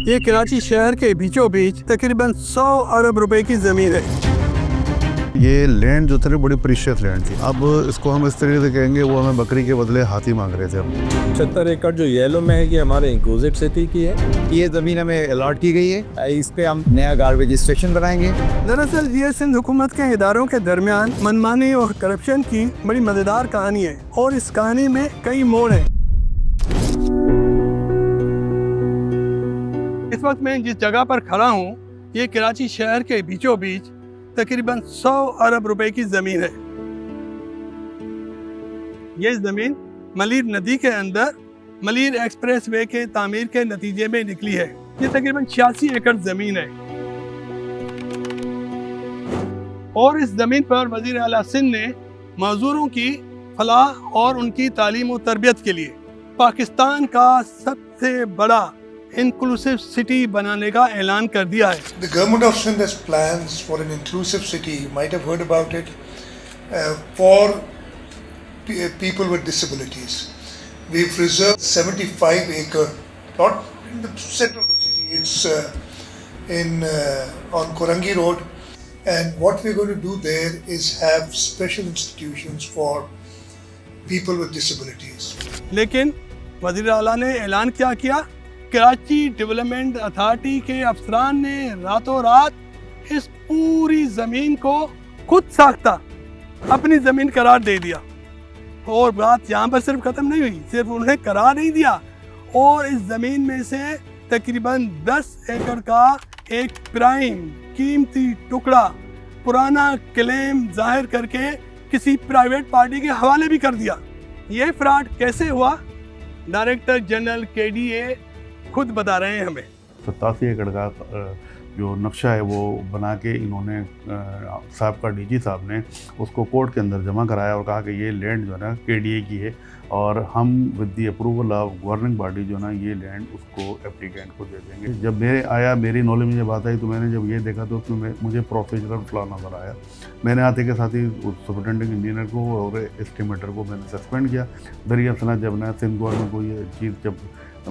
ये कराची शहर के बीचों बीच तकरीबन 100 अरब रुपए की जमीन है। ये लैंड जो थी बड़ी प्रीशियस लैंड थी। अब इसको हम इस तरीके से कहेंगे, वो हमें बकरी के बदले हाथी मांग रहे थे। 70 एकड़ जो येलो में है, ये हमारे इंक्लूसिव सिटी की है। ये जमीन हमें अलॉट की गई है, इस पे हम नया गार्बेज स्टेशन बनाएंगे। दरअसल ये सिंध हुकूमत के इदारों के दरमियान मनमानी और करप्शन की बड़ी मजेदार कहानी है और इस कहानी में कई मोड़ हैं। इस वक्त मैं जिस जगह पर खड़ा हूँ, ये कराची शहर के बीचों बीच तकरीबन 100 अरब रुपए की जमीन है। ये जमीन मलीर नदी के अंदर मलीर एक्सप्रेस वे के तामीर के नतीजे में निकली है। ये तकरीबन 86 एकड़ जमीन है और इस जमीन पर वजीर आला सिंध ने मजदूरों की फलाह और उनकी तालीम और तरबियत के लिए पाकिस्तान का सबसे बड़ा इंक्लूसिव सिटी बनाने का ऐलान कर दिया है। The government of Sindh has plans for an inclusive city. You might have heard about it for people with disabilities. We've reserved 75 acre, not in the center of the city. It's on Korangi Road, and what we're going to do there is have special institutions for people with disabilities. लेकिन वज़ीर आला ने ऐलान क्या किया? Karachi development authority के अफसरान ने रातों रात इस पूरी ज़मीन को खुद साख्ता अपनी ज़मीन करार दे दिया। और बात यहाँ पर सिर्फ ख़त्म नहीं हुई, सिर्फ उन्हें करार नहीं दिया और इस ज़मीन में से तकरीबन 10 एकड़ का एक प्राइम कीमती टुकड़ा पुराना क्लेम जाहिर करके किसी प्राइवेट पार्टी के हवाले भी कर दिया। ये फ्रॉड कैसे हुआ? डायरेक्टर जनरल KDA खुद बता रहे हैं हमें। 87 एकड़ का जो नक्शा है वो बना के इन्होंने साहब DG साहब ने उसको कोर्ट के अंदर जमा कराया और कहा कि ये लैंड जो है ना KDA की है और हम with the approval of governing body जो ना ये लैंड उसको एप्लीकेंट को दे देंगे। जब मेरी नॉलेज में जब बात आई तो मैंने जब ये देखा तो उसमें मुझे प्रोसीजरल फ्लॉ नज़र आया। मैंने आते के साथ ही सुपरिटेंडिंग इंजीनियर को और एस्टिमेटर को मैंने सस्पेंड किया। दरियासना जब ना सिंध गवर्नमेंट को ये चीज़ जब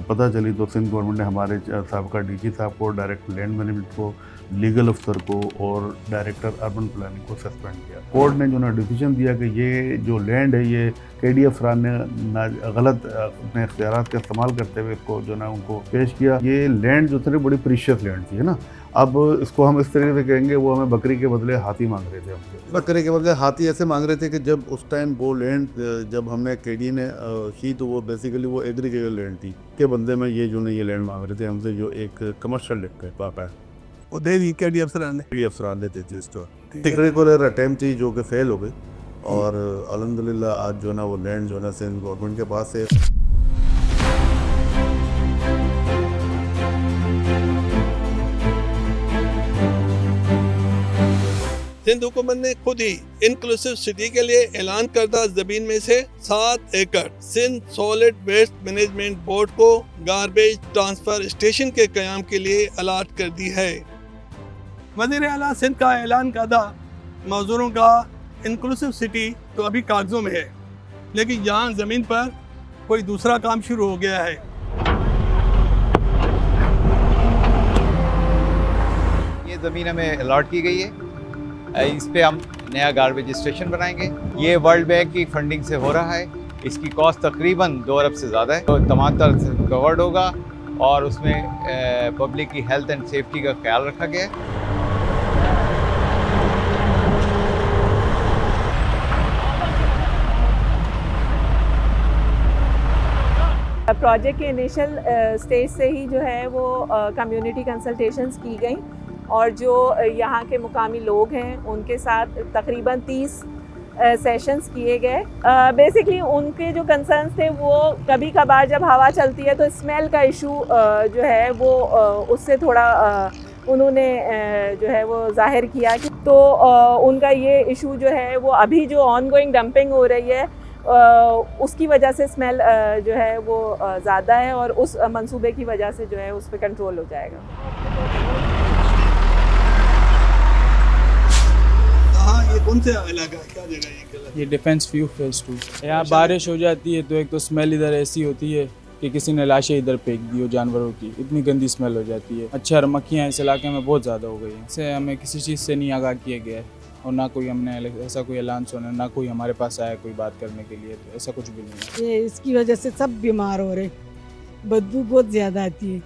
पता चली तो सिंध गवर्नमेंट ने हमारे साहब DG साहब को, डायरेक्टर लैंड मैनेजमेंट को, लीगल अफसर को और डायरेक्टर अर्बन प्लानिंग को सस्पेंड किया। कोर्ट ने जो ना डिसीजन दिया कि ये जो लैंड है ये KDA अफसरान ने गलत अपने इख्तियारात का इस्तेमाल करते हुए इसको जो ना उनको पेश किया। ये लैंड जो थी बड़ी प्रीशियस लैंड थी, है ना। अब इसको हम इस तरीके से कहेंगे, वो हमें बकरी के बदले हाथी मांग रहे थे हमसे। बकरी के बदले हाथी ऐसे मांग रहे थे कि जब उस टाइम वो लैंड जब हमने KDA ने की तो वो बेसिकली वो एग्रीकल्चर लैंड थी के बंदे में ये जो ने ये लैंड मांग रहे थे हमसे, जो एक कमर्शियल पापा है वो दे दी KDA अफसरान ने। अफसरान देते थे इसको टेक्निकल अटैम्प्ट थी जो कि फेल हो गई और अल्हम्दुलिल्लाह आज जो ना वो लैंड जो ना सिंध गवर्नमेंट के पास है। सिंध हुकूमत ने खुद ही इंक्लूसिव सिटी के लिए ऐलान करदा जमीन में से 7 एकड़ Sindh solid waste management board को गार्बेज ट्रांसफर स्टेशन के कयाम के लिए अलॉट कर दी है। वज़ीर आला सिंध का ऐलान करदा मजदूरों का इंक्लूसिव सिटी तो अभी कागजों में है, लेकिन यहाँ जमीन पर कोई दूसरा काम शुरू हो गया है। ये जमीन हमें अलॉट की गई है, इस पे हम नया गार्बेज स्टेशन बनाएंगे। ये वर्ल्ड बैंक की फंडिंग से हो रहा है। इसकी कॉस्ट तकरीबन 2 अरब से ज़्यादा है। तो तमाम तरह से कवर्ड होगा और उसमें पब्लिक की हेल्थ एंड सेफ्टी का ख्याल रखा गया है। प्रोजेक्ट के इनिशियल स्टेज से ही जो है वो कम्युनिटी कंसल्टेशंस की गई और जो यहाँ के मुकामी लोग हैं उनके साथ तकरीबन 30 सेशंस किए गए। बेसिकली उनके जो कंसर्न्स थे वो कभी कभार जब हवा चलती है तो स्मेल का इशू जो है वो उससे थोड़ा उन्होंने जो है वो जाहिर किया कि तो उनका ये इशू जो है वो अभी जो ऑनगोइंग डंपिंग हो रही है उसकी वजह से स्मेल जो है वो ज़्यादा है और उस मंसूबे की वजह से जो है उस पर कंट्रोल हो जाएगा। ये कौन सा इलाका है, क्या जगह है? ये डिफेंस व्यू फेज 2। यहाँ बारिश हो जाती है तो एक तो स्मेल इधर ऐसी होती है कि किसी ने लाशें इधर फेंक दी हो जानवरों की, इतनी गंदी स्मेल हो जाती है। मच्छर मक्खियाँ इस इलाके में बहुत ज़्यादा हो गई हैं। इससे हमें किसी चीज़ से नहीं आगाह किया गया है और ना कोई हमने ऐसा कोई ऐलान सुना, ना कोई हमारे पास आया कोई बात करने के लिए, तो ऐसा कुछ भी नहीं है। ये इसकी वजह से सब बीमार हो रहे, बदबू बहुत ज़्यादा आती है,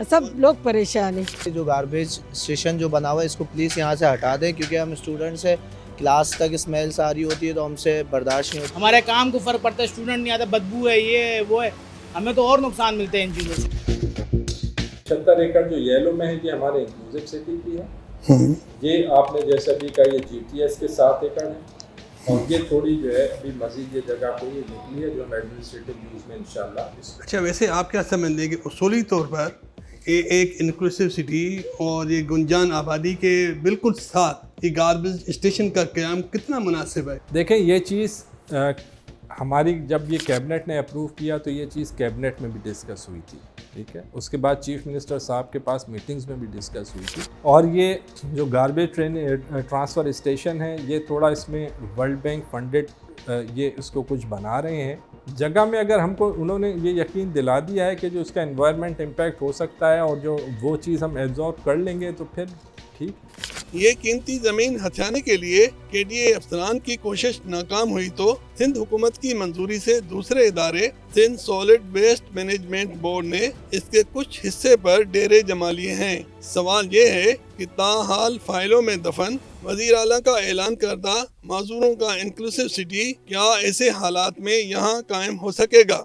सब लोग परेशान हैं। जो गार्बेज स्टेशन जो बना हुआ है इसको प्लीज़ यहाँ से हटा दें, क्योंकि हम स्टूडेंट्स हैं, क्लास तक स्मेल्स आ रही होती है तो हमसे बर्दाश्त नहीं होती। हमारे काम को फ़र्क पड़ता है, स्टूडेंट नहीं आता, बदबू है, ये है वो है, हमें तो और नुकसान मिलते हैं इन चीज़ों से। 76 एकड़ जो येलो में है ये हमारे इंक्लूसिव सिटी की है। ये आपने जैसा भी कहा ये GTS के 7 एकड़ है और ये थोड़ी जो है अभी मजीद ये जगह पे ये निकली है जो हम एडमिनिस्ट्रेटिव यूज़ में इंशाल्लाह। अच्छा, वैसे आप क्या समझते हैं कि उसूली तौर पर ये एक इंक्लूसिव सिटी और ये गुंजान आबादी के बिल्कुल साथ ये गार्बेज स्टेशन का क़याम कितना मुनासिब है? देखें ये चीज़ हमारी जब ये कैबिनेट ने अप्रूव किया तो ये चीज़ कैबिनेट में भी डिस्कस हुई थी, ठीक है। उसके बाद चीफ मिनिस्टर साहब के पास मीटिंग्स में भी डिस्कस हुई थी और ये जो गार्बेज ट्रांसफ़र स्टेशन है ये थोड़ा इसमें वर्ल्ड बैंक फंडेड ये इसको कुछ बना रहे हैं जगह में। अगर हमको उन्होंने ये यकीन दिला दिया है कि जो उसका एनवायरनमेंट इम्पैक्ट हो सकता है और जो वो चीज़ हम एब्जॉर्ब कर लेंगे तो फिर ठीक। ये कीमती ज़मीन हथियाने के लिए KDA अफसरान की कोशिश नाकाम हुई तो सिंध हुकूमत की मंजूरी से दूसरे इदारे Sindh solid waste management board ने इसके कुछ हिस्से पर डेरे जमा लिए हैं। सवाल ये है कि ताहाल फाइलों में दफन वज़ीर आला का ऐलान करदा माजूरों का इंक्लूसिव सिटी क्या ऐसे हालात में यहाँ कायम हो सकेगा?